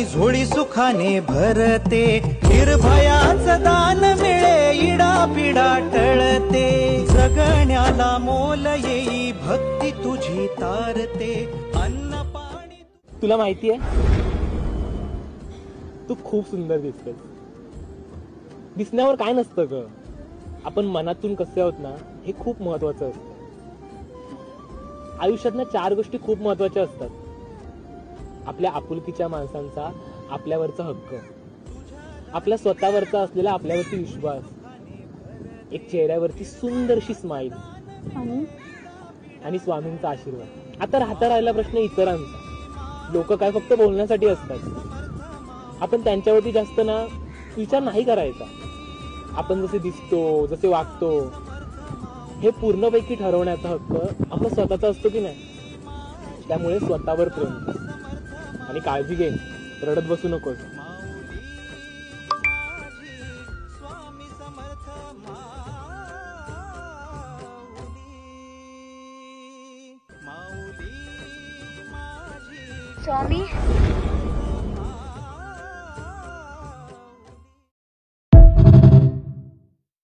आणि झोळी सुखाने भरते, निर्भयाचं दान मिळे, इडा पिडा टळते, जगण्याला मोल येई, भक्ती तुझी तारते, अन्न पाणी. तुला माहितीये तू खूप सुंदर दिसतेस. दिसण्यावर काय नसतं ग, आपण मनातून कसे आहोत ना हे खूप महत्वाचं असतं. आयुष्यात ना 4 गोष्टी खूप महत्वाच्या असतात. आपल्या आपुलकीच्या माणसांचा आपल्यावरचा हक्क, आपल्या स्वतःवरचा असलेला आपल्यावरती विश्वास, एक चेहऱ्यावरती सुंदरशी स्माईल आणि स्वामींचा आशीर्वाद. आता राहिला प्रश्न इतरांचा. लोक काय फक्त बोलण्यासाठी असतात. आपण त्यांच्यावरती जास्त ना विचार नाही करायचा. आपण जसे दिसतो, जसे वागतो, हे पूर्णपैकी ठरवण्याचा हक्क आपला स्वतःचा असतो की नाही. त्यामुळे स्वतःवर प्रेम कर आणि काळजी घे, रडत बसू नकोस. स्वामी